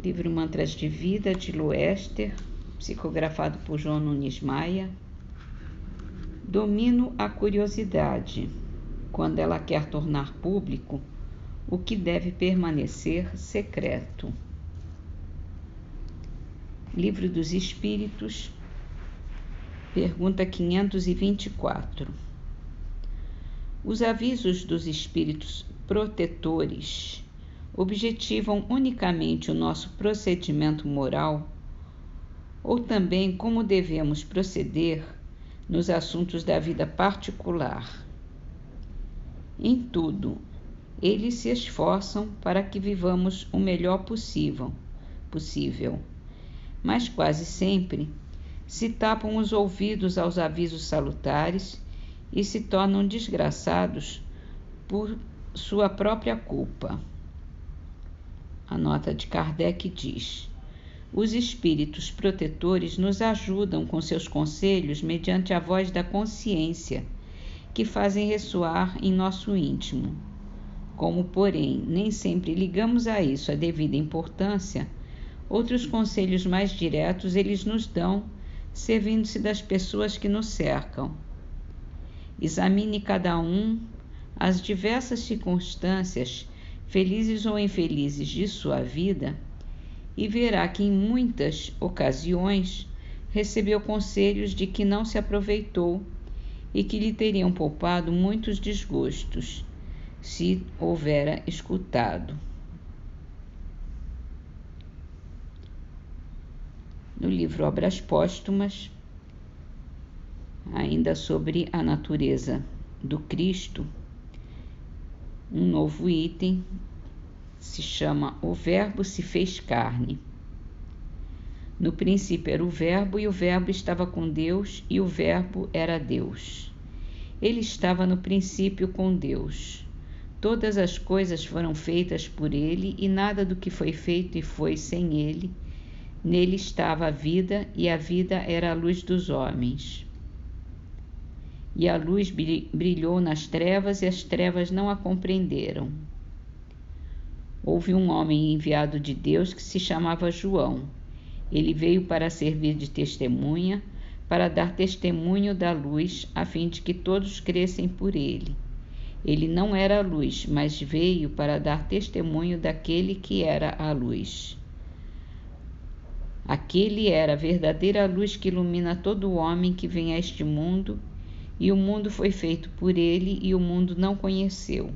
Livro Mantras de Vida, de Loester, psicografado por João Nunes Maia. Domino a curiosidade, quando ela quer tornar público o que deve permanecer secreto. Livro dos Espíritos, pergunta 524. Os avisos dos espíritos protetores objetivam unicamente o nosso procedimento moral ou também como devemos proceder nos assuntos da vida particular? Em tudo, eles se esforçam para que vivamos o melhor possível, mas quase sempre se tapam os ouvidos aos avisos salutares e se tornam desgraçados por sua própria culpa. A nota de Kardec diz: os espíritos protetores nos ajudam com seus conselhos mediante a voz da consciência, que fazem ressoar em nosso íntimo. Como, porém, nem sempre ligamos a isso a devida importância, outros conselhos mais diretos eles nos dão, servindo-se das pessoas que nos cercam. Examine cada um as diversas circunstâncias, felizes ou infelizes, de sua vida e verá que em muitas ocasiões recebeu conselhos de que não se aproveitou e que lhe teriam poupado muitos desgostos, se houvera escutado. No livro Obras Póstumas, ainda sobre a natureza do Cristo, um novo item se chama O Verbo se fez carne. No princípio era o Verbo, e o Verbo estava com Deus, e o Verbo era Deus. Ele estava no princípio com Deus. Todas as coisas foram feitas por ele, e nada do que foi feito e foi sem ele. Nele estava a vida, e a vida era a luz dos homens. E a luz brilhou nas trevas, e as trevas não a compreenderam. Houve um homem enviado de Deus que se chamava João. Ele veio para servir de testemunha, para dar testemunho da luz, a fim de que todos crescem por ele. Ele não era a luz, mas veio para dar testemunho daquele que era a luz. Aquele era a verdadeira luz que ilumina todo homem que vem a este mundo, e o mundo foi feito por ele, e o mundo não conheceu.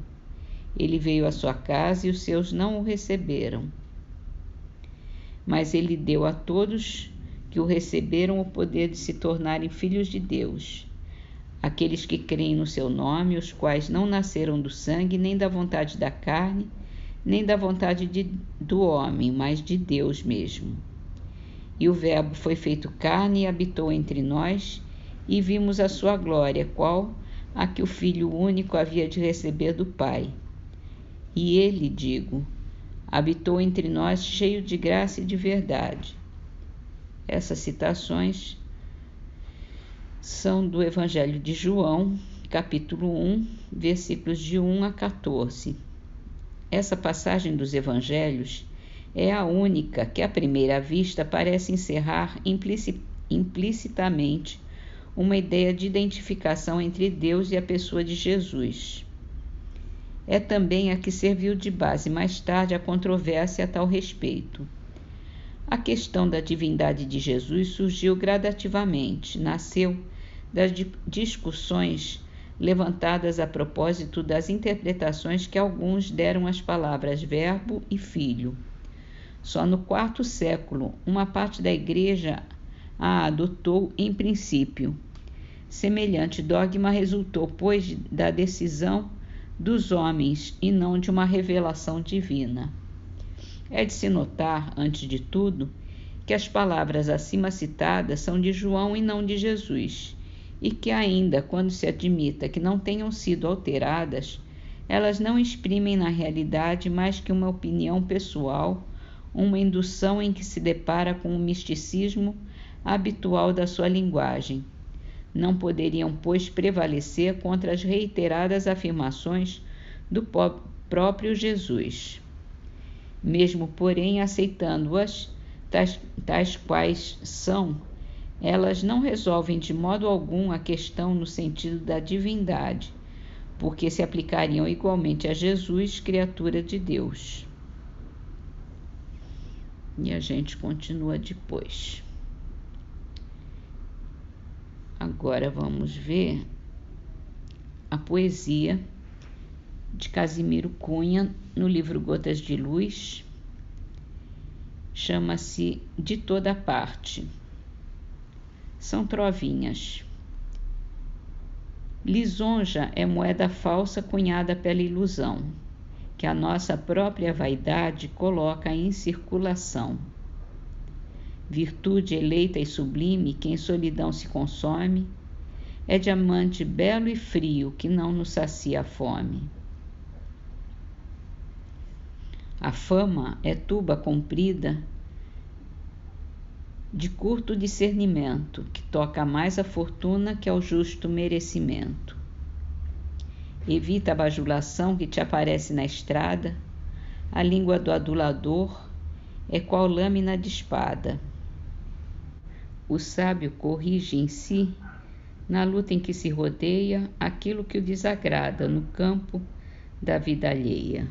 Ele veio à sua casa, e os seus não o receberam. Mas ele deu a todos que o receberam o poder de se tornarem filhos de Deus, aqueles que creem no seu nome, os quais não nasceram do sangue, nem da vontade da carne, nem da vontade do homem, mas de Deus mesmo. E o Verbo foi feito carne e habitou entre nós, e vimos a sua glória, qual a que o Filho único havia de receber do Pai. E ele, habitou entre nós cheio de graça e de verdade. Essas citações são do Evangelho de João, capítulo 1, versículos de 1 a 14. Essa passagem dos Evangelhos é a única que, à primeira vista, parece encerrar implicitamente uma ideia de identificação entre Deus e a pessoa de Jesus. É também a que serviu de base mais tarde à controvérsia a tal respeito. A questão da divindade de Jesus surgiu gradativamente, nasceu das discussões levantadas a propósito das interpretações que alguns deram às palavras Verbo e Filho. Só no IV século, uma parte da Igreja a adotou em princípio. Semelhante dogma resultou, pois, da decisão dos homens e não de uma revelação divina. É de se notar, antes de tudo, que as palavras acima citadas são de João e não de Jesus, e que ainda, quando se admita que não tenham sido alteradas, elas não exprimem na realidade mais que uma opinião pessoal, uma indução em que se depara com o misticismo habitual da sua linguagem. Não poderiam, pois, prevalecer contra as reiteradas afirmações do próprio Jesus. Mesmo, porém, aceitando-as tais quais são, elas não resolvem de modo algum a questão no sentido da divindade, porque se aplicariam igualmente a Jesus, criatura de Deus. E a gente continua depois. Agora vamos ver a poesia de Casimiro Cunha no livro Gotas de Luz. Chama-se De Toda Parte. São trovinhas. Lisonja é moeda falsa cunhada pela ilusão, que a nossa própria vaidade coloca em circulação. Virtude eleita e sublime, que em solidão se consome, é diamante belo e frio, que não nos sacia a fome. A fama é tuba comprida de curto discernimento, que toca mais a fortuna que ao justo merecimento. Evita a bajulação que te aparece na estrada, a língua do adulador é qual lâmina de espada. O sábio corrige em si, na luta em que se rodeia, aquilo que o desagrada no campo da vida alheia.